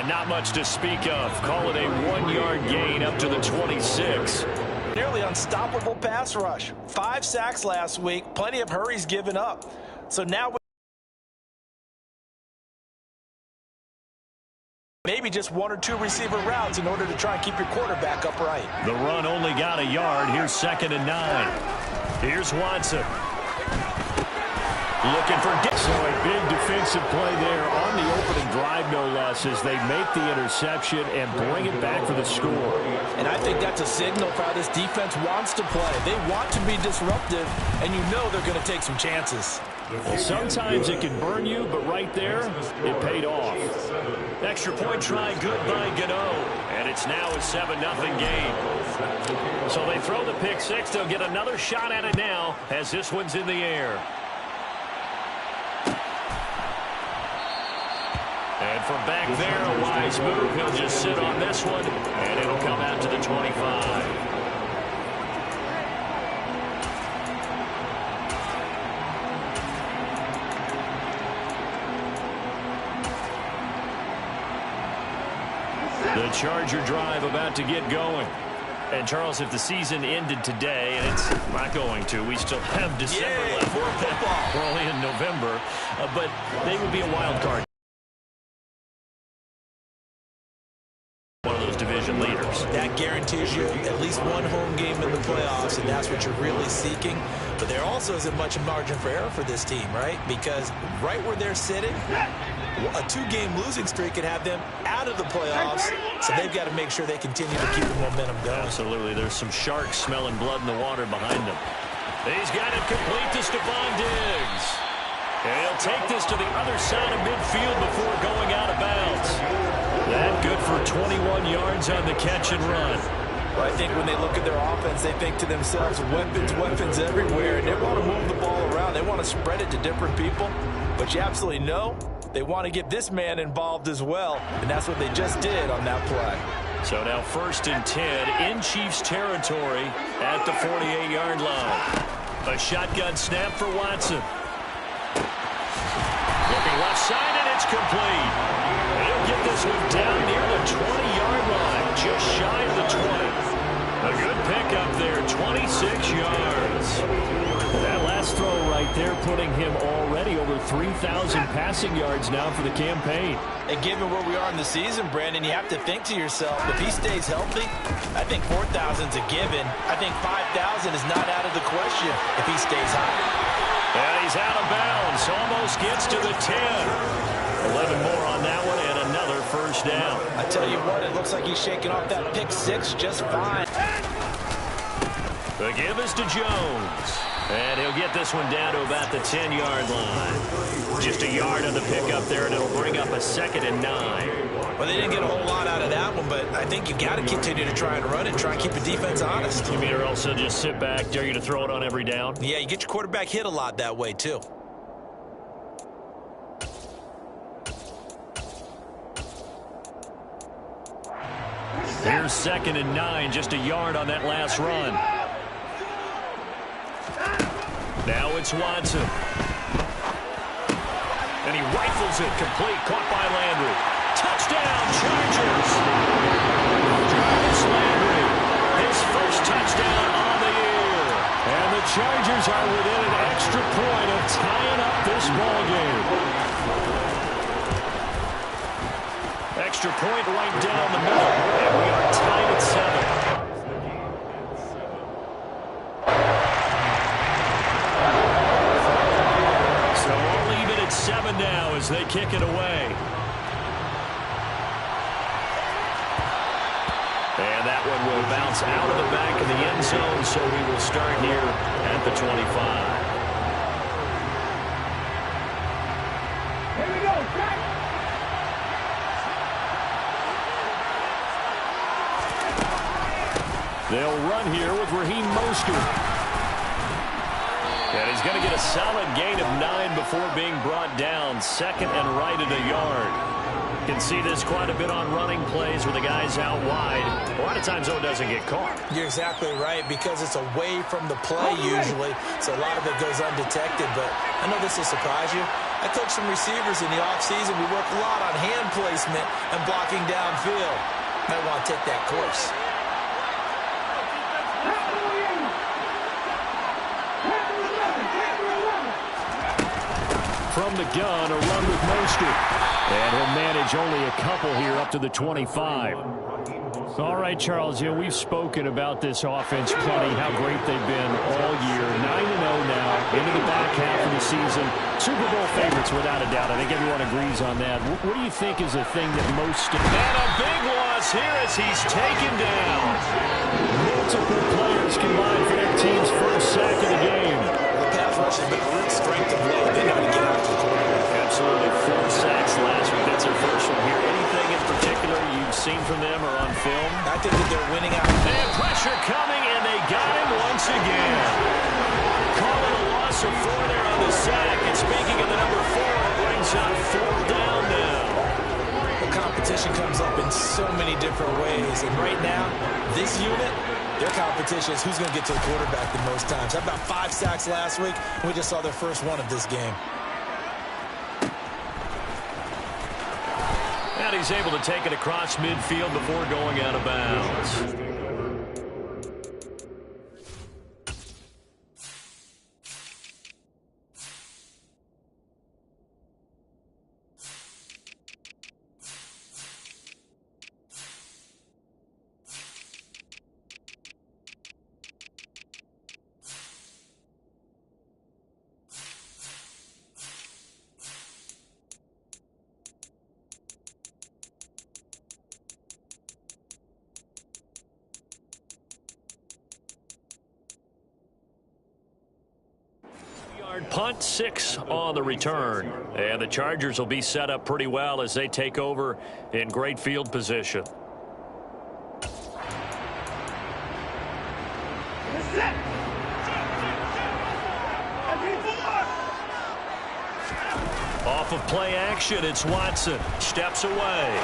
And not much to speak of. Call it a 1-yard gain up to the 26. Nearly unstoppable pass rush. 5 sacks last week. Plenty of hurries given up. So now maybe just 1 or 2 receiver routes in order to try and keep your quarterback upright. The run only got a yard. Here's 2nd and 9. Here's Watson. Looking for so a big defensive play there on the opening drive, no less, as they make the interception and bring it back for the score. And I think that's a signal for how this defense wants to play. They want to be disruptive, and you know they're going to take some chances. Well, sometimes it can burn you, but right there, it paid off. Extra point try, good by Gano. And it's now a 7-0 game. So they throw the pick six. They'll get another shot at it now as this one's in the air. And from back there, a wise move. He'll just sit on this one, and it'll come out to the 25. The Charger drive about to get going. And, Charles, if the season ended today, and it's not going to, we still have December left. More football. We're only in November, but they would be a wild card. One of those division leaders. That guarantees you at least one home game in the playoffs, and that's what you're really seeking. But there also isn't much margin for error for this team, right? Because right where they're sitting, a 2-game losing streak could have them out of the playoffs, so they've got to make sure they continue to keep the momentum going. Absolutely. There's some sharks smelling blood in the water behind them. He's got it complete to Stephon Diggs. And he'll take this to the other side of midfield before going out of bounds. That good for 21 yards on the catch and run. Well, I think when they look at their offense, they think to themselves, weapons everywhere, and they want to move the ball around. They want to spread it to different people. But you absolutely know they want to get this man involved as well, and that's what they just did on that play. So now 1st and 10 in Chiefs territory at the 48-yard line. A shotgun snap for Watson. Looking left side, and it's complete. He'll get this one down near the 20-yard line, just shy of the 20. A good pickup there, 26 yards. That last throw right there putting him already over 3,000 passing yards now for the campaign. And given where we are in the season, Brandon, you have to think to yourself, if he stays healthy, I think 4,000's a given. I think 5,000 is not out of the question if he stays hot. And he's out of bounds, almost gets to the 10. 11 more on that one, and another first down. I tell you what, it looks like he's shaking off that pick six just fine. The give is to Jones. And he'll get this one down to about the 10-yard line. Just a yard on the pickup there, and it'll bring up a 2nd and 9. Well, they didn't get a whole lot out of that one, but I think you got to continue to try and run it, try and keep the defense honest. You mean or also just sit back, dare you to throw it on every down? Yeah, you get your quarterback hit a lot that way, too. Here's 2nd and 9, just a yard on that last run. Now it's Watson. And he rifles it complete, caught by Landry. Touchdown, Chargers! Jarvis Landry, his first touchdown on the year. And the Chargers are within an extra point of tying up this ballgame. Extra point right down the middle, and we are tied at 7. So we'll leave it at 7 now as they kick it away. And that one will bounce out of the back of the end zone, so we will start here at the 25. They'll run here with Raheem Mostert. And he's going to get a solid gain of 9 before being brought down. 2nd and right at a yard. You can see this quite a bit on running plays where the guy's out wide. A lot of times, though, it doesn't get caught. You're exactly right, because it's away from the play usually, so a lot of it goes undetected. But I know this will surprise you. I took some receivers in the offseason. We work a lot on hand placement and blocking downfield. Might want to take that course. From the gun, a run with Mostert. And he'll manage only a couple here up to the 25. All right, Charles, we've spoken about this offense plenty, how great they've been all year. 9-0 now, into the back half of the season. Super Bowl favorites, without a doubt. I think everyone agrees on that. What do you think is the thing that most... And a big loss here as he's taken down. Multiple players combined for their team's first sack of the game. The pass rush has been a real strength of late. They know how to get out to the quarterback. Absolutely. 4 sacks last week. That's their first one here. Anything in particular you've seen from them or on film? I think that they're winning out. And pressure coming, and they got him once again. Calling a loss of 4 there on the sack. And speaking of the number 4, it brings up 4 down now. The competition comes up in so many different ways. And right now, this unit, their competition is who's going to get to the quarterback the most times. How about 5 sacks last week? We just saw their first one of this game. And he's able to take it across midfield before going out of bounds. Punt 6 on the return. And the Chargers will be set up pretty well as they take over in great field position. Off of play action, it's Watson. Steps away.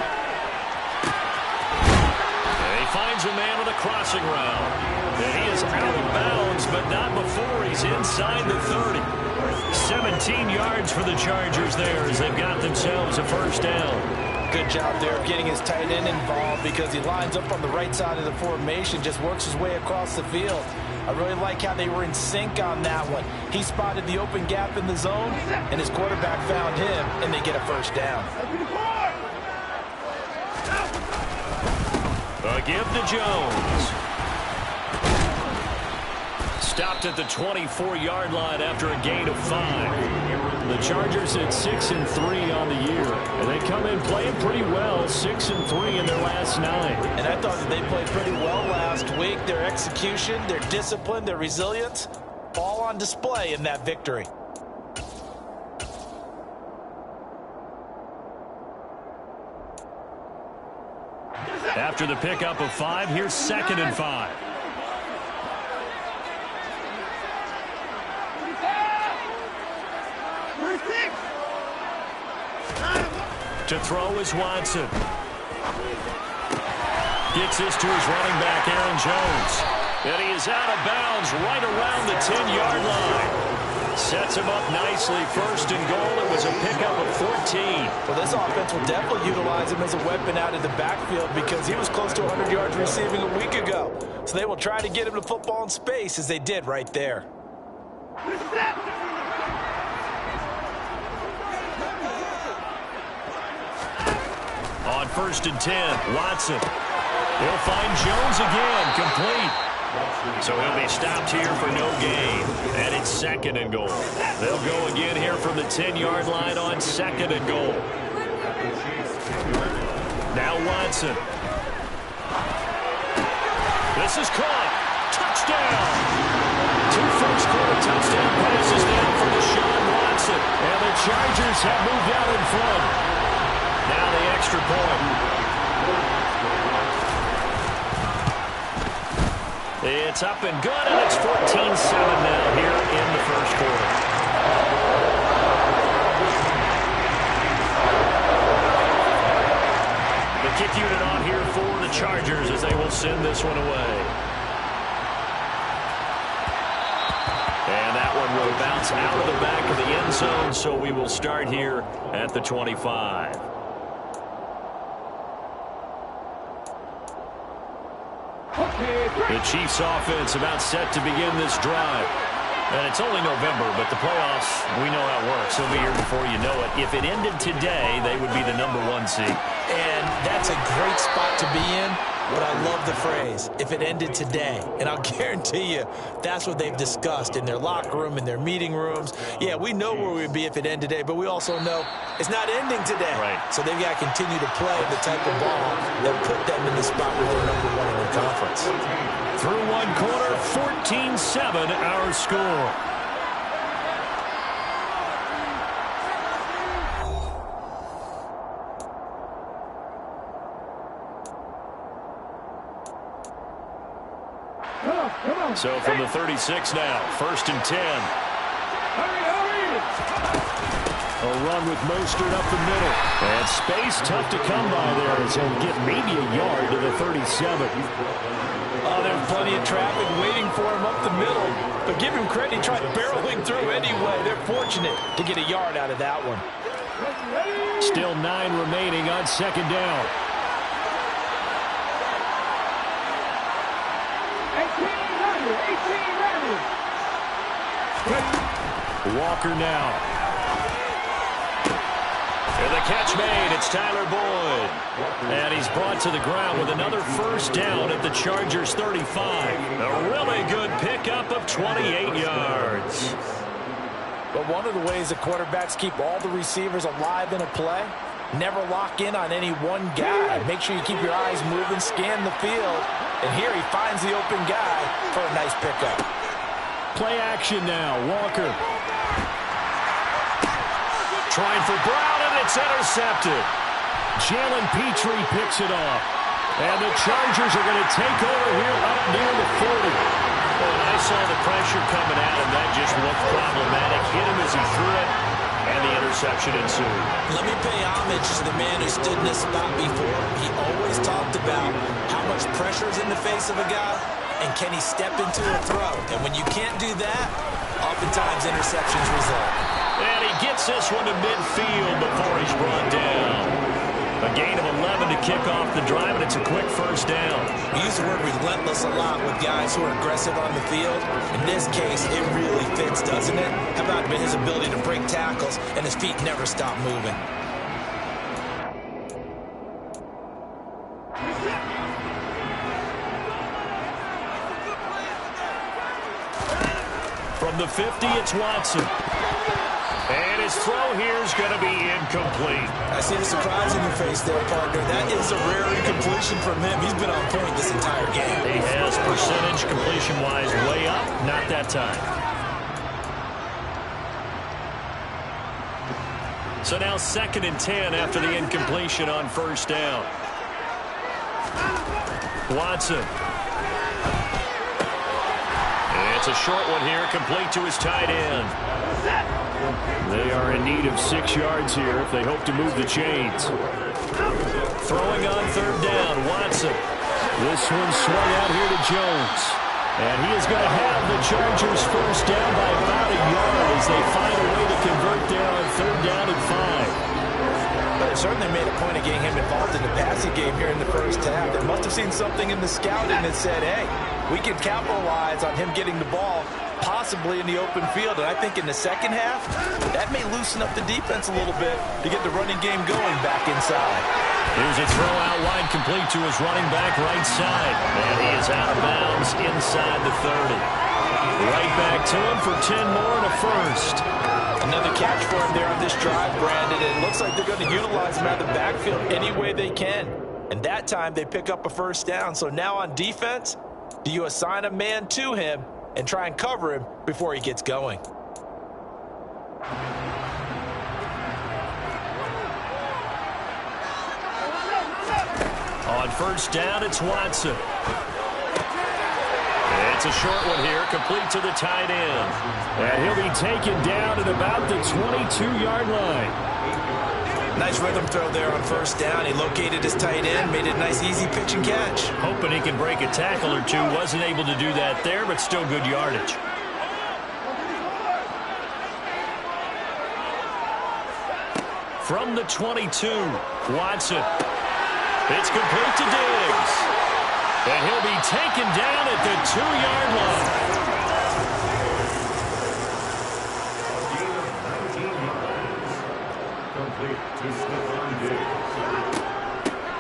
And he finds a man with a crossing route. And he is out of bounds, but not before he's inside the 30. 17 yards for the Chargers there as they've got themselves a first down. Good job there of getting his tight end involved because he lines up on the right side of the formation, just works his way across the field. I really like how they were in sync on that one. He spotted the open gap in the zone, and his quarterback found him, and they get a first down. A give to Jones. Stopped at the 24-yard line after a gain of 5. The Chargers at 6-3 on the year. And they come in playing pretty well, 6-3 in their last 9. And I thought that they played pretty well last week. Their execution, their discipline, their resilience, all on display in that victory. After the pickup of 5, here's 2nd and 5. To throw is Watson. Gets this to his running back, Aaron Jones. And he is out of bounds right around the 10-yard line. Sets him up nicely. 1st and goal. It was a pickup of 14. Well, this offense will definitely utilize him as a weapon out of the backfield because he was close to 100 yards receiving a week ago. So they will try to get him the football in space as they did right there. On 1st and 10, Watson. He'll find Jones again, complete. So he'll be stopped here for no gain. And it's 2nd and goal. They'll go again here from the 10-yard line on 2nd and goal. Now Watson. This is caught. Touchdown. 2 first-quarter touchdown passes now for Deshaun Watson. And the Chargers have moved out in front. Now the extra point. It's up and good, and it's 14-7 now here in the first quarter. The kick unit on here for the Chargers as they will send this one away. And that one will bounce out of the back of the end zone, so we will start here at the 25. The Chiefs offense about set to begin this drive. And it's only November, but the playoffs, we know how it works. They'll be here before you know it. If it ended today, they would be the #1 seed. And that's a great spot to be in, but I love the phrase, if it ended today. And I'll guarantee you, that's what they've discussed in their locker room, in their meeting rooms. Yeah, we know where we'd be if it ended today, but we also know it's not ending today. Right. So they've got to continue to play the type of ball that put them in the spot where they're #1 in the conference. Through one quarter, 14-7 our score. So from the 36 now, 1st and 10. A run with Mostert up the middle. And space tough to come by there as he'll get maybe a yard to the 37. Oh, there's plenty of traffic waiting for him up the middle. But give him credit, he tried barreling through anyway. They're fortunate to get a yard out of that one. Still 9 remaining on 2nd down. Walker now. And the catch made. It's Tyler Boyd. And he's brought to the ground with another 1st down at the Chargers 35. A really good pickup of 28 yards. But one of the ways the quarterbacks keep all the receivers alive in a play, never lock in on any one guy. Make sure you keep your eyes moving, scan the field. And here he finds the open guy for a nice pickup. Play action now. Walker. Trying for Brown, and it's intercepted. Jalen Petrie picks it off. And the Chargers are going to take over here up near the 40. Well, and I saw the pressure coming at him. That just looked problematic. Hit him as he threw it, and the interception ensued. Let me pay homage to the man who stood in this spot before. He always talked about how much pressure is in the face of a guy, and can he step into a throw. And when you can't do that, oftentimes interceptions result. And he gets this one to midfield before he's brought down. A gain of 11 to kick off the drive, and it's a quick 1st down. We use the word relentless a lot with guys who are aggressive on the field. In this case, it really fits, doesn't it? How about his ability to break tackles and his feet never stop moving? From the 50, it's Watson. And his throw here is going to be incomplete. I see the surprise in your face there, partner. That is a rare incompletion from him. He's been on point this entire game. He has percentage completion-wise way up. Not that time. So now 2nd and 10 after the incompletion on 1st down. Watson. It's a short one here, complete to his tight end. They are in need of 6 yards here if they hope to move the chains. Throwing on 3rd down, Watson. This one swung out here to Jones. And he is going to have the Chargers 1st down by about a yard as they find a way to convert there on 3rd down and 5. But it certainly made a point of getting him involved in the passing game here in the 1st half. They must have seen something in the scouting that said, hey, we can capitalize on him getting the ball possibly in the open field. And I think in the 2nd half, that may loosen up the defense a little bit to get the running game going back inside. Here's a throw out wide, complete to his running back right side. And he is out of bounds inside the 30. Right back to him for 10 more and a 1st. Another catch for him there on this drive, Brandon. It looks like they're going to utilize him out of the backfield any way they can. And that time they pick up a 1st down. So now on defense, do you assign a man to him and try and cover him before he gets going? On 1st down, it's Watson. It's a short one here, complete to the tight end. And he'll be taken down at about the 22-yard line. Nice rhythm throw there on 1st down. He located his tight end, made it a nice easy pitch and catch. Hoping he can break a tackle or two. Wasn't able to do that there, but still good yardage. from the 22. Watson. It's complete to Diggs. And he'll be taken down at the 2-yard line.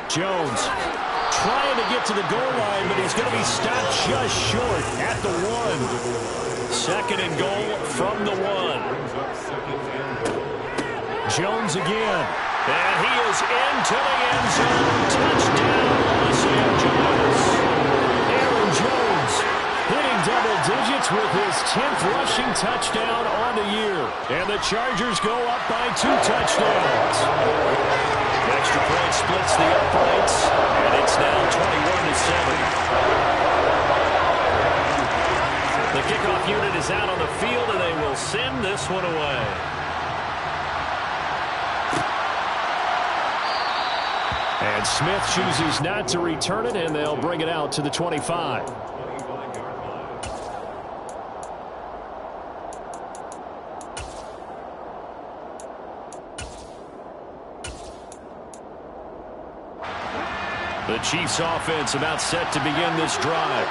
Jones trying to get to the goal line, but he's going to be stopped just short at the 1. Second and goal from the 1. Jones again. And he is into the end zone. Touchdown, Los Angeles. Aaron Jones hitting double digits with his 10th rushing touchdown on the year. And the Chargers go up by 2 touchdowns. Extra point splits the uprights, and it's now 21-7. The kickoff unit is out on the field, and they will send this one away. And Smith chooses not to return it, and they'll bring it out to the 25. The Chiefs offense about set to begin this drive.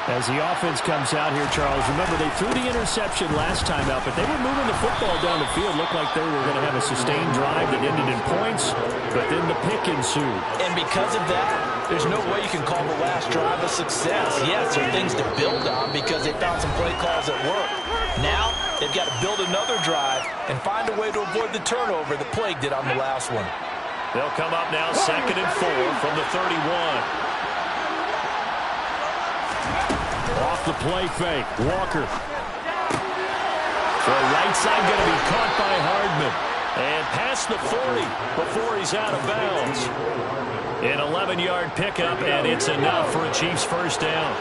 As the offense comes out here, Charles, remember they threw the interception last time out, but they were moving the football down the field. Looked like they were going to have a sustained drive that ended in points, but then the pick ensued. And because of that, there's no way you can call the last drive a success. Yes, there are things to build on because they found some play calls that work. Now, they've got to build another drive and find a way to avoid the turnover that plagued it on the last one. They'll come up now 2nd and 4 from the 31. Off the play fake. Walker. For right side, going to be caught by Hardman. And past the 40 before he's out of bounds. An 11-yard pickup, and it's enough for a Chiefs first down.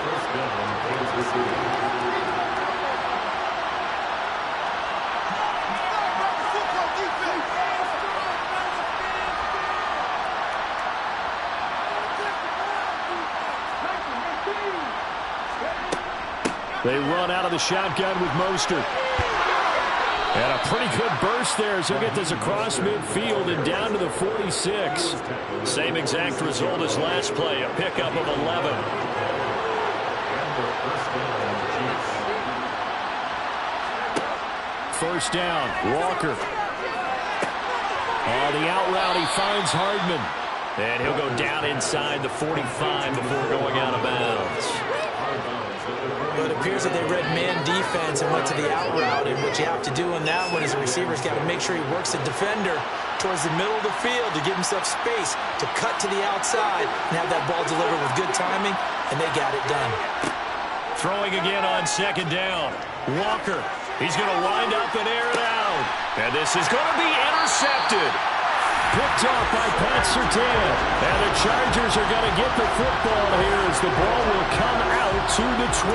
They run out of the shotgun with Mostert. And a pretty good burst there as he'll get this across midfield and down to the 46. Same exact result as last play, a pickup of 11. First down, Walker. On the out route, he finds Hardman. And he'll go down inside the 45 before going out of bounds. Well, it appears that they read man defense and went to the out route, and what you have to do in that one is the receiver's got to make sure he works the defender towards the middle of the field to give himself space to cut to the outside and have that ball delivered with good timing, and they got it done. Throwing again on 2nd down. Walker, he's going to wind up and air it out. And this is going to be intercepted. Picked off by Pat Surtain. And the Chargers are going to get the football here as the ball will come out to the 20.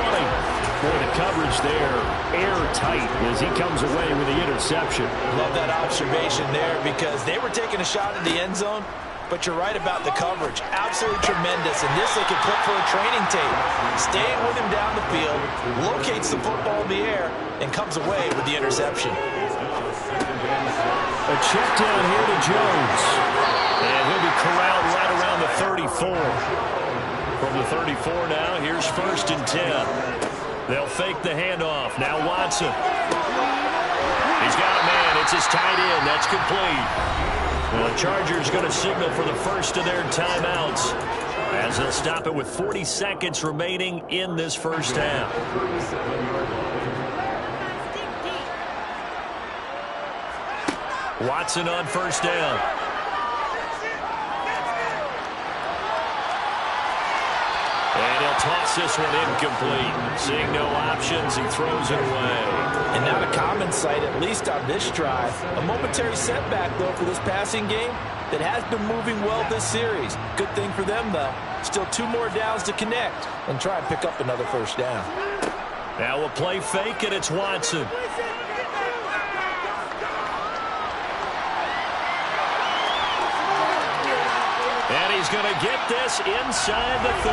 Boy, the coverage there, airtight as he comes away with the interception. Love that observation there because they were taking a shot at the end zone, but you're right about the coverage. Absolutely tremendous. And this they could clip for a training tape. Staying with him down the field, locates the football in the air, and comes away with the interception. A check down here to Jones. And he'll be corralled right around the 34. From the 34 now, here's 1st and 10. They'll fake the handoff. Now Watson. He's got a man. It's his tight end. That's complete. Well, the Chargers going to signal for the first of their timeouts as they'll stop it with 40 seconds remaining in this first half. Watson on first down. And he'll toss this one incomplete. Seeing no options, he throws it away. And not a common sight, at least on this drive. A momentary setback, though, for this passing game that has been moving well this series. Good thing for them, though. Still 2 more downs to connect and try and pick up another first down. Now we'll play fake, and it's Watson. And he's going to get this inside the 30.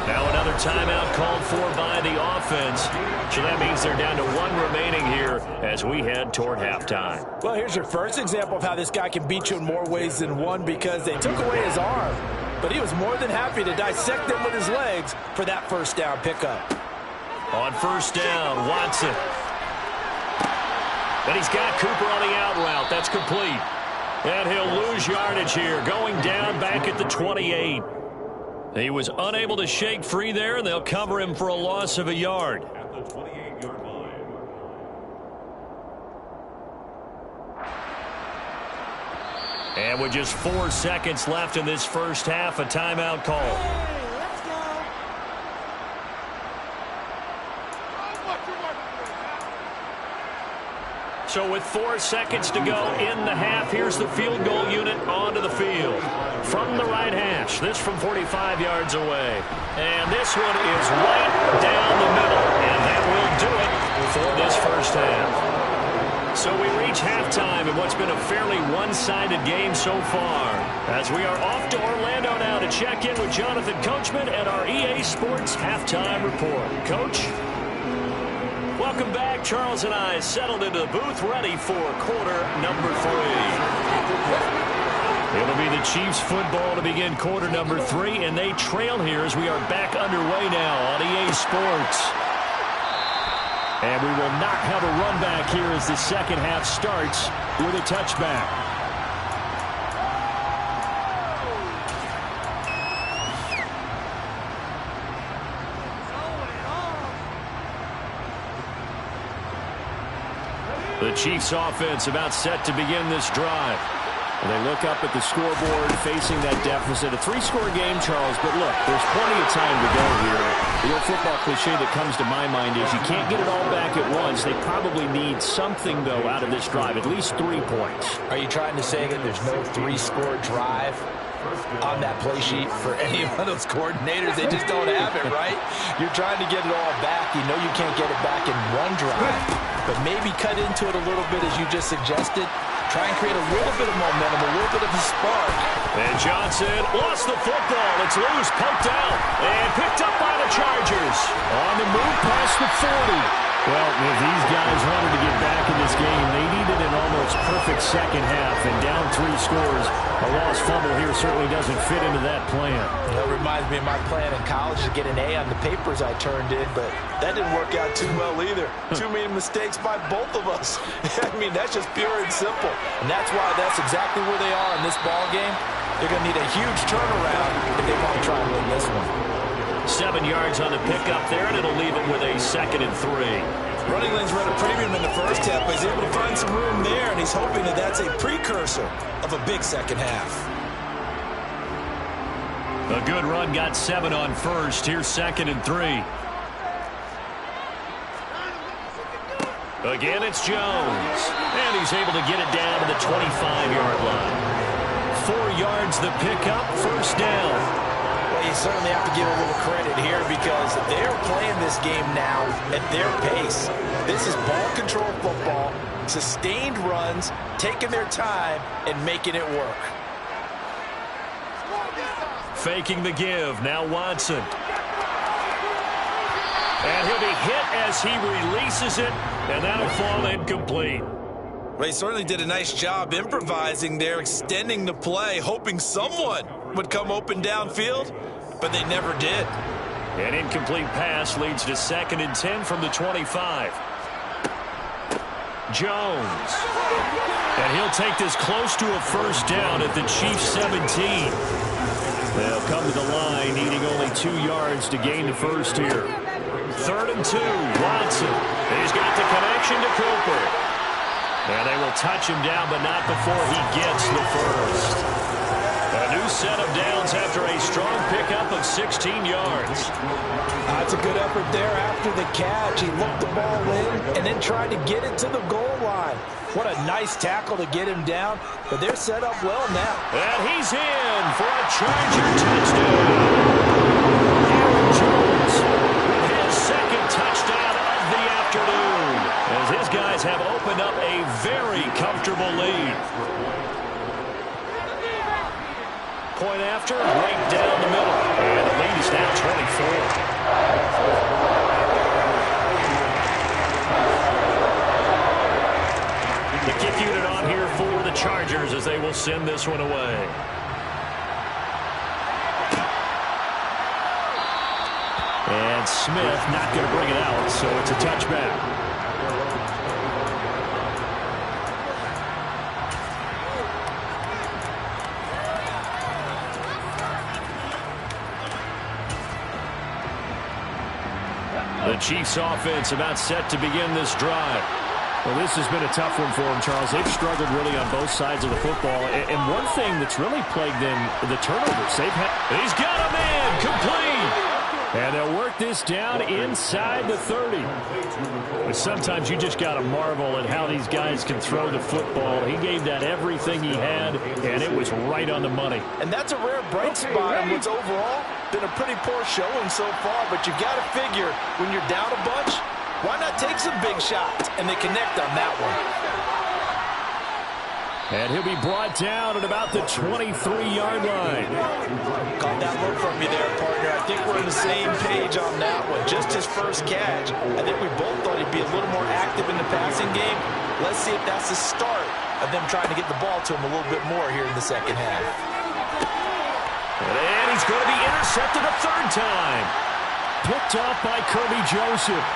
Now another timeout called for by the offense. So that means they're down to 1 remaining here as we head toward halftime. Well, here's your first example of how this guy can beat you in more ways than one, because they took away his arm. But he was more than happy to dissect them with his legs for that first down pickup. On first down, Watson. But he's got Cooper on the out route. That's complete. And he'll lose yardage here, going down back at the 28. He was unable to shake free there, and they'll cover him for a loss of a yard. At the 28-yard line. And with just 4 seconds left in this first half, a timeout call. So with 4 seconds to go in the half, here's the field goal unit onto the field. From the right hash, this from 45 yards away. And this one is right down the middle. And that will do it for this first half. So we reach halftime in what's been a fairly one-sided game so far. As we are off to Orlando now to check in with Jonathan Coachman and our EA Sports Halftime Report. Coach? Welcome back. Charles and I settled into the booth ready for quarter number 3. It'll be the Chiefs football to begin quarter number 3, and they trail here as we are back underway now on EA Sports. And we will not have a run back here as the second half starts with a touchback. The Chiefs offense about set to begin this drive. And they look up at the scoreboard facing that deficit. A 3-score game, Charles, but look, there's plenty of time to go here. The old football cliche that comes to my mind is you can't get it all back at once. They probably need something, though, out of this drive, at least 3 points. Are you trying to say that there's no 3-score drive on that play sheet for any of those coordinators? They just don't have it, right? You're trying to get it all back. You know you can't get it back in one drive, but maybe cut into it a little bit as you just suggested. Try and create a little bit of momentum, a little bit of a spark. And Johnson lost the football. It's loose, poked out, and picked up by the Chargers. On the move past the 40. Well, if these guys wanted to get back in this game, they needed an almost perfect second half, and down 3 scores. A lost fumble here certainly doesn't fit into that plan. That reminds me of my plan in college to get an A on the papers I turned in, but that didn't work out too well either. Too many mistakes by both of us. I mean, that's just pure and simple. And that's why that's exactly where they are in this ball game. They're going to need a huge turnaround if they want to try and win this one. 7 yards on the pickup there, and it'll leave it with a 2nd and 3. Running lanes were at a premium in the first half, but he's able to find some room there, and he's hoping that that's a precursor of a big second half. A good run, got 7 on first. Here's 2nd and 3. Again, it's Jones. And he's able to get it down to the 25-yard line. 4 yards the pickup, first down. Well, you certainly have to give a little credit here because they're playing this game now at their pace. This is ball control football, sustained runs, taking their time, and making it work. Faking the give, now Watson. And he'll be hit as he releases it, and that'll fall incomplete. Well, he certainly did a nice job improvising there, extending the play, hoping someone would come open downfield, but they never did. An incomplete pass leads to 2nd and 10 from the 25. Jones. And he'll take this close to a first down at the Chiefs' 17. They'll come to the line, needing only 2 yards to gain the first here. 3rd and 2, Watson. He's got the connection to Cooper. And they will touch him down, but not before he gets the first. A new set of downs after a strong pickup of 16 yards. That's a good effort there after the catch. He looked the ball in and then tried to get it to the goal line. What a nice tackle to get him down, but they're set up well now. And he's in for a Charger touchdown. Aaron Jones with his 2nd touchdown of the afternoon, as his guys have opened up a very comfortable lead. point after, right down the middle. And the lead is now 24. The kick unit on here for the Chargers as they will send this one away. And Smith not going to bring it out, so it's a touchback. The Chiefs offense about set to begin this drive. Well, this has been a tough one for them, Charles. They've struggled really on both sides of the football. And one thing that's really plagued them, the turnovers. He's got a man complete. And they'll work this down inside the 30. But sometimes you just got to marvel at how these guys can throw the football. He gave that everything he had, and it was right on the money. And that's a rare bright spot in what's overall been a pretty poor showing so far. But you've got to figure when you're down a bunch, why not take some big shots? And they connect on that one. And he'll be brought down at about the 23-yard line. Caught that look from me there, partner. I think we're on the same page on that one. Just his first catch. I think we both thought he'd be a little more active in the passing game. Let's see if that's the start of them trying to get the ball to him a little bit more here in the second half. And he's going to be intercepted a third time. Picked off by Kirby Joseph.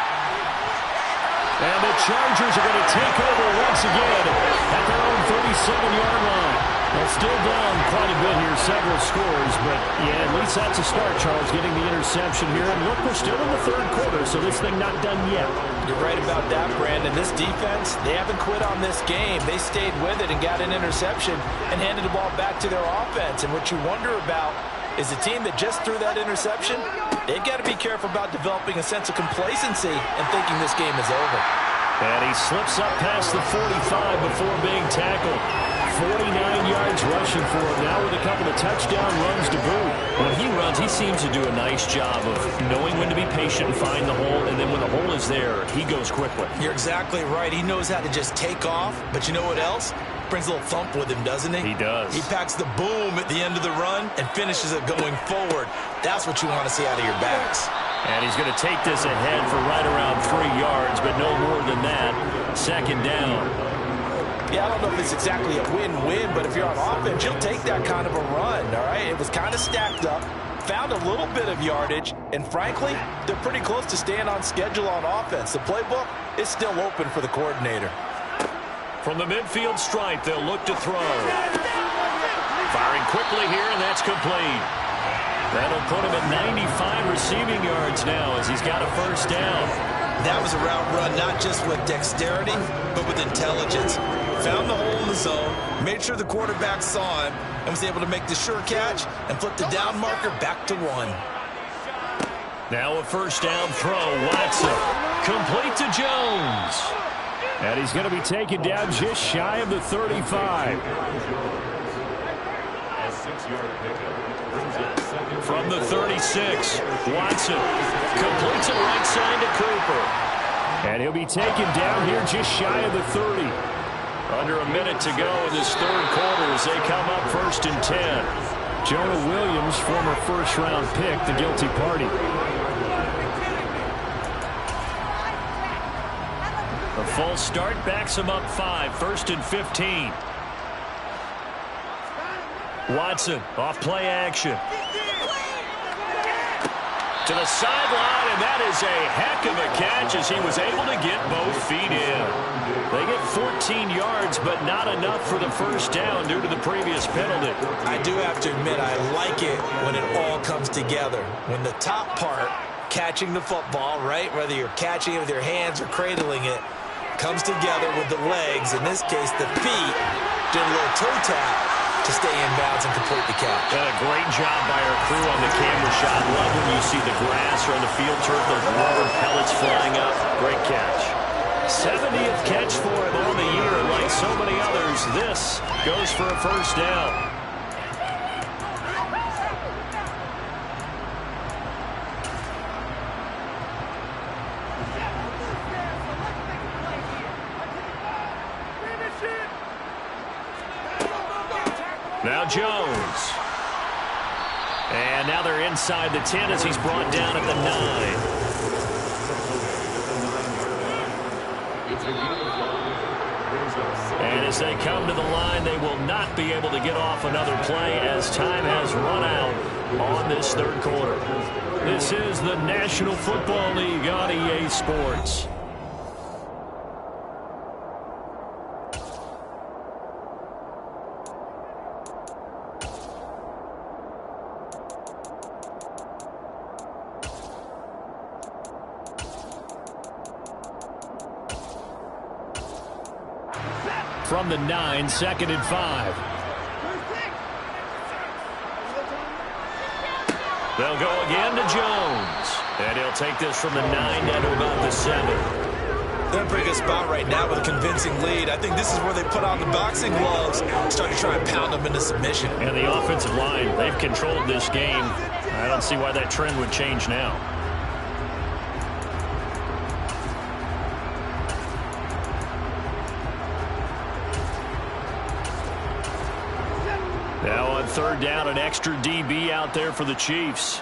And the Chargers are going to take over once again at their own 37-yard line. They're still down quite a bit here, several scores, but yeah, at least that's a start, Charles, getting the interception here. And look, we're still in the third quarter, so this thing not done yet. You're right about that, Brandon. This defense, they haven't quit on this game. They stayed with it and got an interception and handed the ball back to their offense. And what you wonder about is the team that just threw that interception, they've got to be careful about developing a sense of complacency and thinking this game is over. And he slips up past the 45 before being tackled. 49 yards rushing for him now with a couple of touchdown runs to boot. When he runs, he seems to do a nice job of knowing when to be patient and find the hole, and then when the hole is there, he goes quickly. You're exactly right. He knows how to just take off, but you know what else? Brings a little thump with him, doesn't he? He does. He packs the boom at the end of the run and finishes it going forward. That's what you want to see out of your backs. And he's going to take this ahead for right around 3 yards, but no more than that. Second down. Yeah, I don't know if it's exactly a win-win, but if you're on offense, you'll take that kind of a run, all right? It was kind of stacked up, found a little bit of yardage, and frankly, they're pretty close to staying on schedule on offense. The playbook is still open for the coordinator. From the midfield stripe, they'll look to throw. Firing quickly here, and that's complete. That'll put him at 95 receiving yards now as he's got a first down. That was a route run, not just with dexterity, but with intelligence. Found the hole in the zone, made sure the quarterback saw him, and was able to make the sure catch and flip the down marker back to 1. Now a first down throw. Watson complete to Jones. And he's going to be taken down just shy of the 35. From the 36, Watson completes it right side to Cooper. And he'll be taken down here just shy of the 30. Under a minute to go in this third quarter as they come up 1st and 10. Jonah Williams, former first-round pick, the guilty party. A false start backs him up 5, 1st and 15. Watson off play action. To the sideline, and that is a heck of a catch as he was able to get both feet in. They get 14 yards, but not enough for the first down due to the previous penalty. I do have to admit, I like it when it all comes together. When the top part, catching the football, right, whether you're catching it with your hands or cradling it, comes together with the legs, in this case the feet, did a little toe tap to stay in bounds and complete the catch. A great job by our crew on the camera shot. Love when you see the grass or on the field turf, those rubber pellets flying up. Great catch. 70th catch for him on the year. Like so many others, this goes for a first down. Now Jones. And now they're inside the 10 as he's brought down at the 9. And as they come to the line, they will not be able to get off another play as time has run out on this third quarter. This is the National Football League on EA Sports. From the 9, 2nd and 5. They'll go again to Jones. And he'll take this from the 9 down to about the 7. They're in a pretty good spot right now with a convincing lead. I think this is where they put on the boxing gloves, start to try and pound them into submission. And the offensive line, they've controlled this game. I don't see why that trend would change now. Now on 3rd down, an extra DB out there for the Chiefs.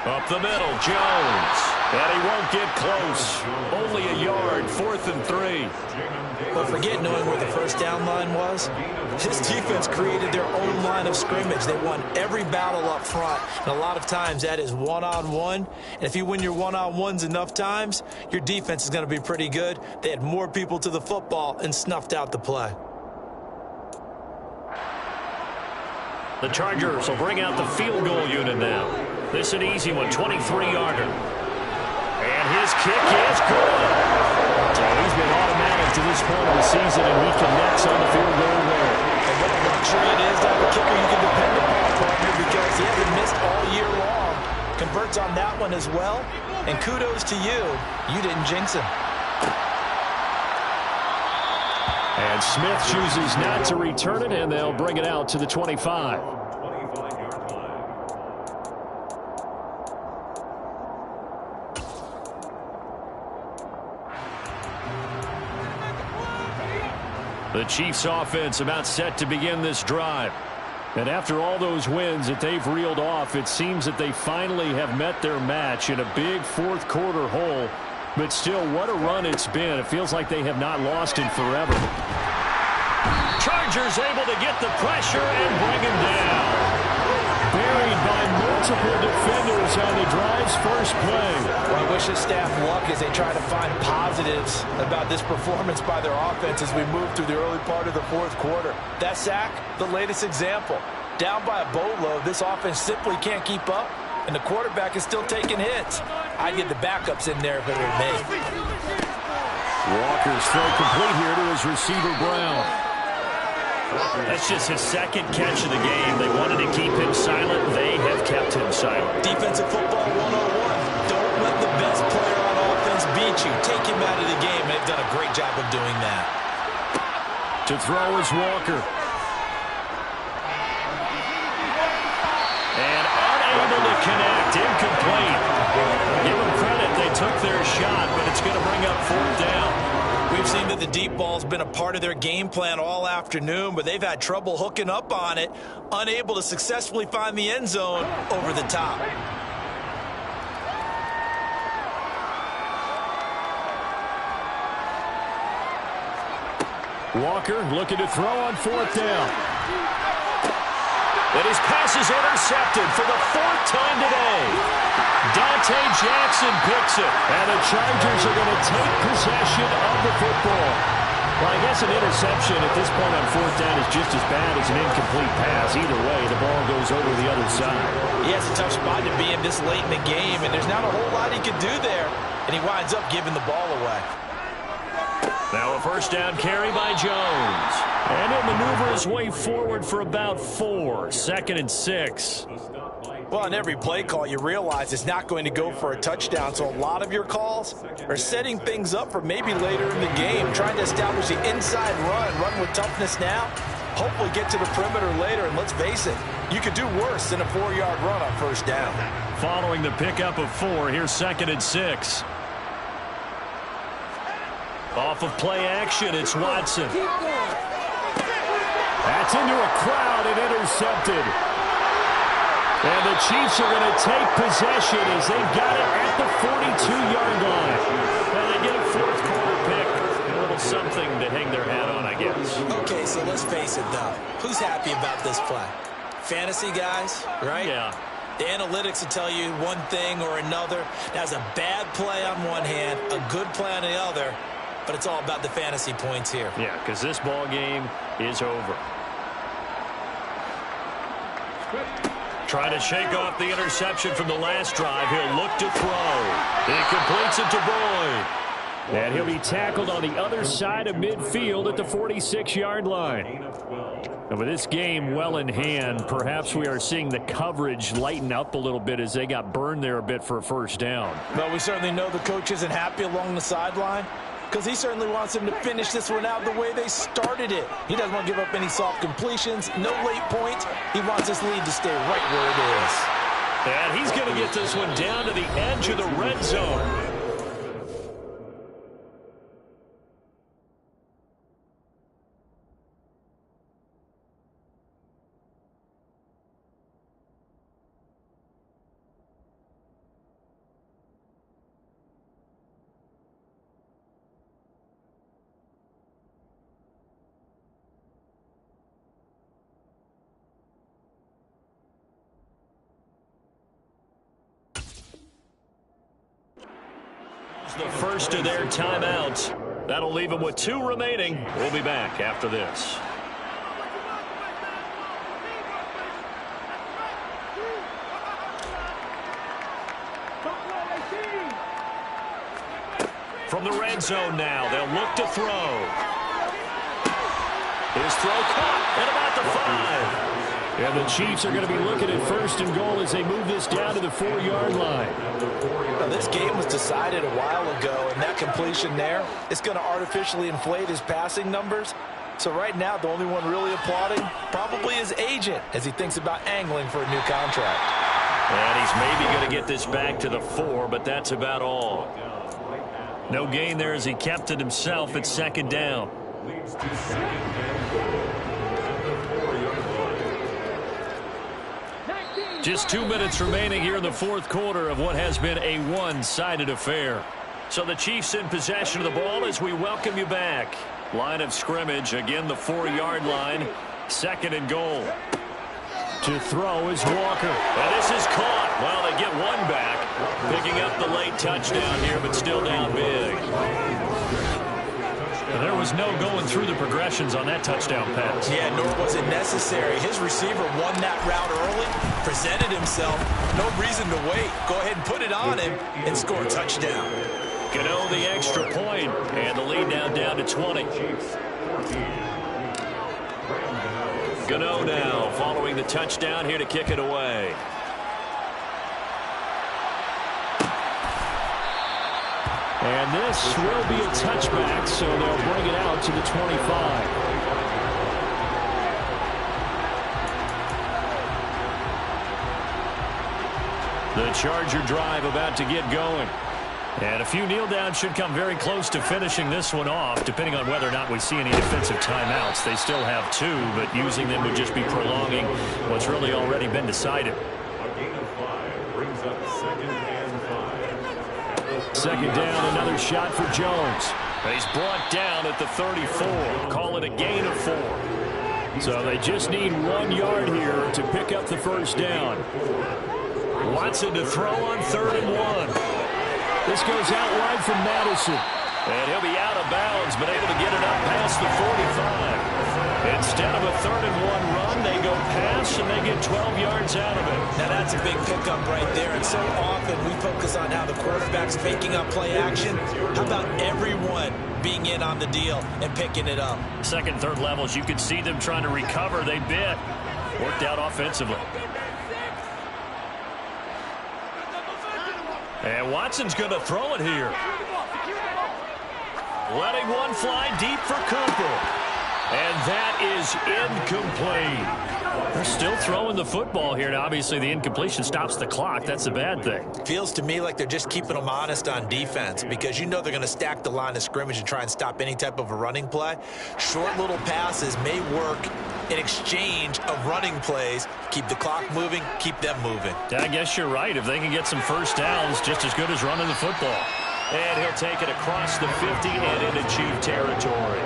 Up the middle, Jones. And he won't get close. Only a yard, 4th and 3. But forget knowing where the first down line was. This defense created their own line of scrimmage. They won every battle up front. And a lot of times that is one-on-one. And if you win your one-on-ones enough times, your defense is going to be pretty good. They had more people to the football and snuffed out the play. The Chargers will bring out the field goal unit now. This is an easy one, 23-yarder. And his kick is good. So he's been automatic to this point of the season, and he connects on the field goal there. And what a luxury it is to have a kicker you can depend upon, partner, because he hasn't missed all year long. Converts on that one as well. And kudos to you. You didn't jinx him. And Smith chooses not to return it, and they'll bring it out to the 25. The Chiefs offense about set to begin this drive. And after all those wins that they've reeled off, it seems that they finally have met their match in a big fourth quarter hole. But still, what a run it's been. It feels like they have not lost in forever. Chargers able to get the pressure and bring him down. Buried by multiple defenders on the drive's first play. Well, I wish his staff luck as they try to find positives about this performance by their offense as we move through the early part of the fourth quarter. That sack, the latest example. Down by a boatload, this offense simply can't keep up, and the quarterback is still taking hits. I'd get the backups in there if it were me. Walker's throw complete here to his receiver, Brown. That's just his second catch of the game. They wanted to keep him silent. They have kept him silent. Defensive football 101. Don't let the best player on offense beat you. Take him out of the game. They've done a great job of doing that. To throw is Walker. And unable to connect. Incomplete. Give them credit. They took their shot, but it's going to bring up 4th down. We've seen that the deep ball's been a part of their game plan all afternoon, but they've had trouble hooking up on it, unable to successfully find the end zone over the top. Walker looking to throw on 4th down. But his pass is intercepted for the 4th time today. Dante Jackson picks it. And the Chargers are going to take possession of the football. Well, I guess an interception at this point on 4th down is just as bad as an incomplete pass. Either way, the ball goes over the other side. He has a tough spot to be in this late in the game, and there's not a whole lot he could do there. And he winds up giving the ball away. Now a 1st down carry by Jones. And he'll maneuver his way forward for about 4. 2nd and 6. Well, on every play call, you realize it's not going to go for a touchdown, so a lot of your calls are setting things up for maybe later in the game, trying to establish the inside run with toughness now, hopefully get to the perimeter later, and let's face it, you could do worse than a 4-yard run on 1st down. Following the pickup of 4, here's 2nd and 6. Off of play action, it's Watson. into a crowd and intercepted. And the Chiefs are going to take possession as they've got it at the 42-yard line. And they get a fourth quarter pick. A little something to hang their hat on, I guess. Okay, so let's face it, though. Who's happy about this play? Fantasy guys, right? Yeah. The analytics will tell you one thing or another. That's a bad play on one hand, a good play on the other, but it's all about the fantasy points here. Yeah, because this ball game is over. Trying to shake off the interception from the last drive. He'll look to throw. He completes it to Boyd. And he'll be tackled on the other side of midfield at the 46-yard line. And with this game well in hand, perhaps we are seeing the coverage lighten up a little bit as they got burned there a bit for a first down. Well, we certainly know the coach isn't happy along the sideline because he certainly wants them to finish this one out the way they started it. He doesn't want to give up any soft completions, no late points. He wants this lead to stay right where it is. And he's going to get this one down to the edge of the red zone. The first of their timeouts. That'll leave them with 2 remaining. We'll be back after this. From the red zone now, they'll look to throw. His throw caught at about the 5. And the Chiefs are going to be looking at first and goal as they move this down to the 4-yard line. Now, this game was decided a while ago, and that completion there is going to artificially inflate his passing numbers. So right now, the only one really applauding probably his agent as he thinks about angling for a new contract. And he's maybe going to get this back to the 4, but that's about all. No gain there as he kept it himself at 2nd down. Just 2 minutes remaining here in the 4th quarter of what has been a one-sided affair. So the Chiefs in possession of the ball as we welcome you back. Line of scrimmage, again the 4-yard line. 2nd and goal. To throw is Walker. And this is caught. Well, they get one back. Picking up the late touchdown here, but still down big. And there was no going through the progressions on that touchdown pass. Yeah, nor was it necessary. His receiver won that route early, presented himself. No reason to wait. Go ahead and put it on him and score a touchdown. Gano the extra point, and the lead now down to 20. Gano now following the touchdown here to kick it away. And this will be a touchback, so they'll bring it out to the 25. The Charger drive about to get going. And a few kneel downs should come very close to finishing this one off, depending on whether or not we see any defensive timeouts. They still have 2, but using them would just be prolonging what's really already been decided. Second down, another shot for Jones. He's brought down at the 34. Call it a gain of 4. So they just need 1 yard here to pick up the first down. Watson to throw on 3rd and 1. This goes out wide from Madison. And he'll be out of bounds, but able to get it up past the 45. Instead of a 3rd and 1 run, they go pass, and they get 12 yards out of it. Now, that's a big pickup right there. And so often we focus on how the quarterback's faking up play action. How about everyone being in on the deal and picking it up? 2nd, 3rd levels, you could see them trying to recover. They bit. Worked out offensively. And Watson's going to throw it here. Letting one fly deep for Cooper. And that is incomplete. They're still throwing the football here. Now, obviously, the incompletion stops the clock. That's a bad thing. Feels to me like they're just keeping them honest on defense because you know they're going to stack the line of scrimmage and try and stop any type of a running play. Short little passes may work in exchange of running plays. Keep the clock moving, keep them moving. I guess you're right. If they can get some first downs, just as good as running the football. And he'll take it across the 50 and into Chief territory.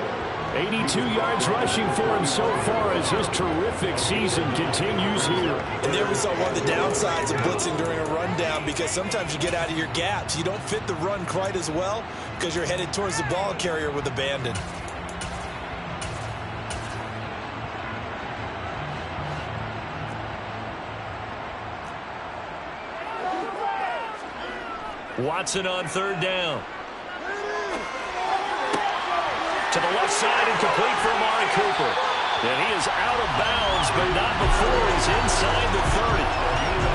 82 yards rushing for him so far as his terrific season continues here. And there we saw one of the downsides of blitzing during a rundown because sometimes you get out of your gaps. You don't fit the run quite as well because you're headed towards the ball carrier with abandon. Watson on third down. To the left side and complete for Amari Cooper. And he is out of bounds, but not before he's inside the 30.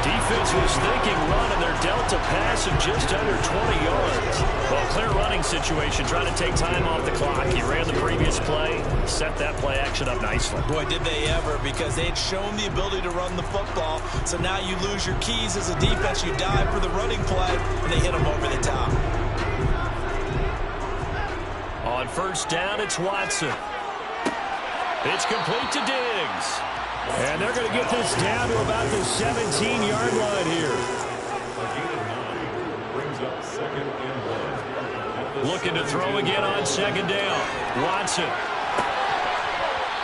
Defense was thinking run, and they're dealt a pass of just under 20 yards. Well, clear running situation, trying to take time off the clock. He ran the previous play, set that play action up nicely. Boy, did they ever, because they had shown the ability to run the football. So now you lose your keys as a defense. You dive for the running play, and they hit them over the top. On first down, it's Watson. It's complete to Diggs. And they're going to get this down to about the 17-yard line here. Looking to throw again on second down. Watson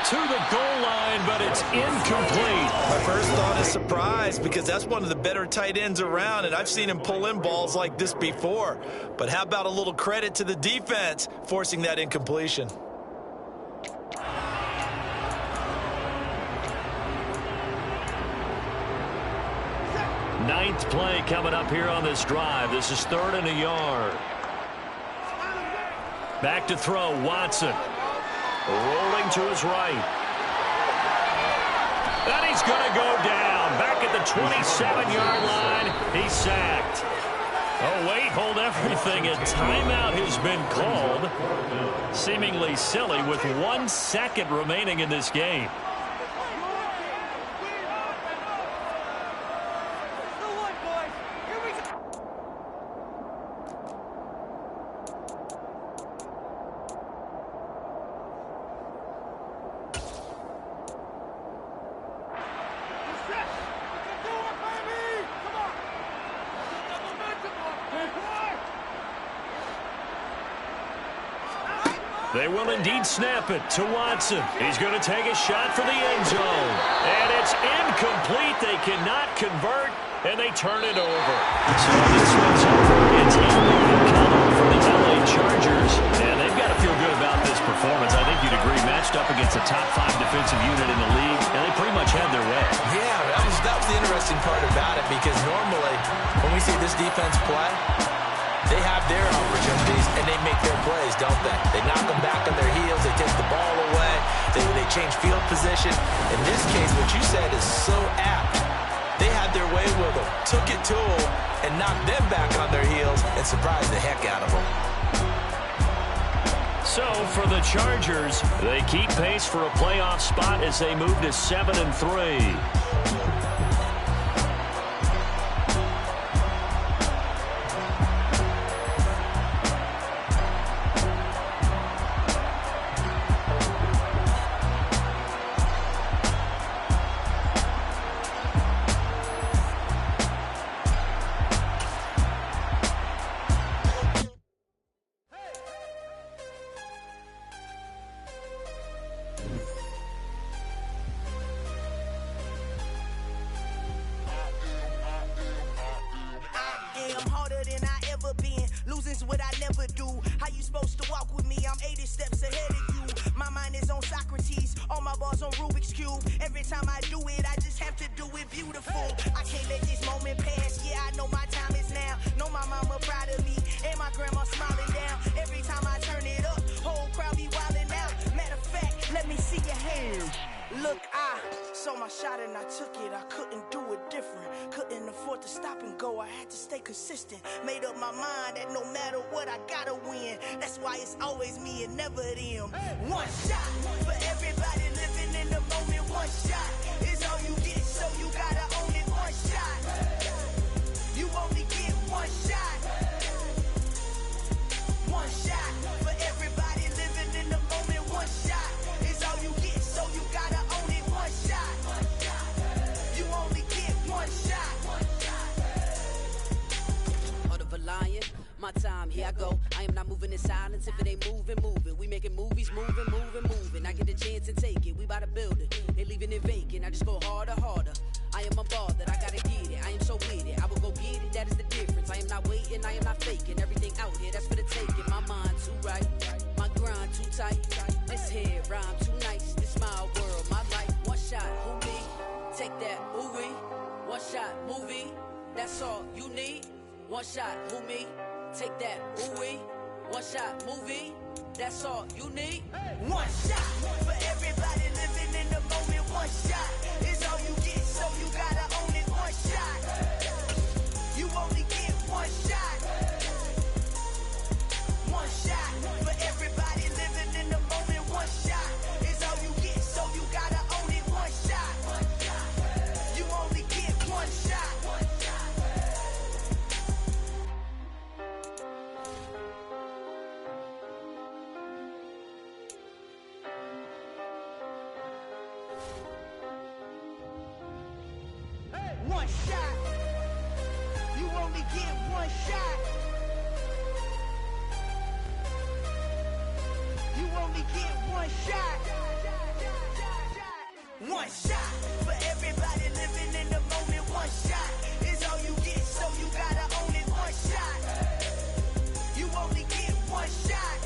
to the goal line, but it's incomplete. My first thought is surprise because that's one of the better tight ends around, and I've seen him pull in balls like this before. But how about a little credit to the defense forcing that incompletion? Ninth play coming up here on this drive. This is 3rd and a yard. Back to throw, Watson. Rolling to his right. And he's going to go down. Back at the 27-yard line. He's sacked. Oh, wait, hold everything. A timeout has been called. Seemingly silly with 1 second remaining in this game. They will indeed snap it to Watson. He's going to take a shot for the end zone. And it's incomplete. They cannot convert, and they turn it over. So this one's over. It's illegal color for the LA Chargers. And they've got to feel good about this performance. I think you'd agree, matched up against a top 5 defensive unit in the league, and they pretty much had their way. Yeah, that was the interesting part about it because normally when we see this defense play, they have their opportunities, and they make their plays, don't they? They knock them back on their heels. They take the ball away. They change field position. In this case, what you said is so apt. They had their way with them, took it to them, and knocked them back on their heels and surprised the heck out of them. So, for the Chargers, they keep pace for a playoff spot as they move to 7-3. saw my shot and I took it. I couldn't do it different. Couldn't afford to stop and go. I had to stay consistent. Made up my mind that no matter what, I gotta win. That's why it's always me and never them. One shot for everybody living in the moment. One shot is all you get, so you gotta own it. One shot. You only get one shot. One shot for everybody living in the moment. One shot is all you get, so you gotta own it. One shot. You only get one shot. Heart of a lion, my time, here I go. I am not moving in silence. If it ain't moving, moving. We making movies, moving, moving, moving. I get the chance to take it. We bout to build it. They leaving it vacant. I just go harder, harder. I am unbothered, I gotta get it. I am so with it. I will go get it. That is the difference. I am not waiting. I am not faking. Everything out here, that's for the taking. My mind too right. My grind too tight. This head rhyme too nice. This my world, my life. One shot, who me? Take that, ooh-wee. One shot, movie. That's all you need. One shot, who me? Take that, ooh-wee. One shot, movie. That's all you need. One shot for everybody living in the moment. One shot is all you get, so you gotta own it. One shot. You only get one shot. One shot for everybody living in the moment. One shot is all you get, so you gotta own it. One shot. You only get one shot. One shot. You only get one shot. You only get one shot. One shot for everybody living in the moment. One shot is all you get, so you gotta own it. One shot. You only get one shot.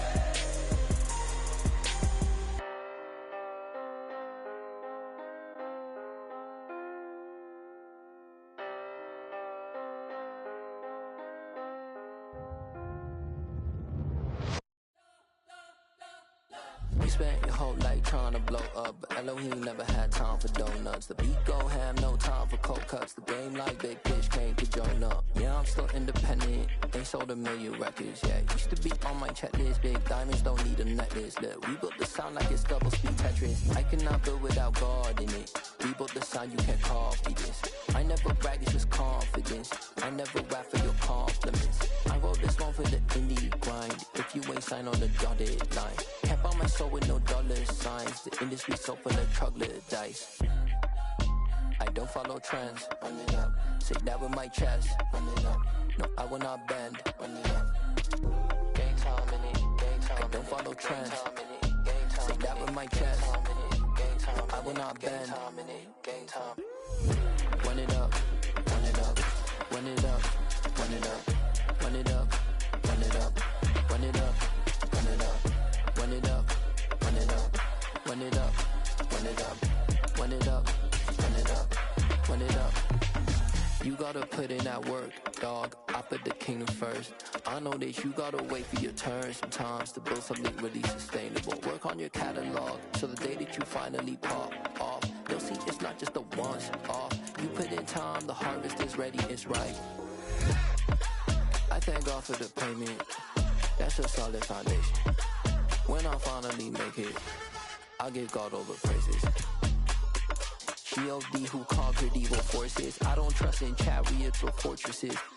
You spent your whole life trying to blow up, but Elohim never had time for donuts. The beat go ham, no time for cold cuts. The game like Big Fish came to join up. Yeah, I'm still independent, ain't sold a million records yet. Used to be on my checklist, big diamonds don't need a necklace. Look, we built the sound like it's double speed Tetris. I cannot build without God in it. We built the sound, you can't copy this. I never brag, it's just confidence. I never rap for your compliments. I wrote this one for the indie grind. If you ain't signed on the dotted line, can't buy my soul with no dollar signs. The industry so full of troglodytes. I don't follow trends. Run it up. Say that with my chest. Run it up. No, I will not bend. Run it up. Gang time in it. Gang time. I don't follow trends. Say that with my chest. I will not bend. Gang time. Run it up. Run it up. Run it up. Run it up. Run it up. Run it up. Run it up. Run it up. Run it up. Run it up. Run it up. Run it up. Run it up. Run it up. Run it up. You gotta put in that work, dog. I put the kingdom first. I know that you gotta wait for your turn sometimes to build something really sustainable. Work on your catalog, so the day that you finally pop off, they'll see it's not just a once off. You put in time, the harvest is ready, it's right. I thank God for the payment. That's a solid foundation. When I finally make it, I'll give God all the praises. G.O.D. who conquered evil forces. I don't trust in chariots or fortresses.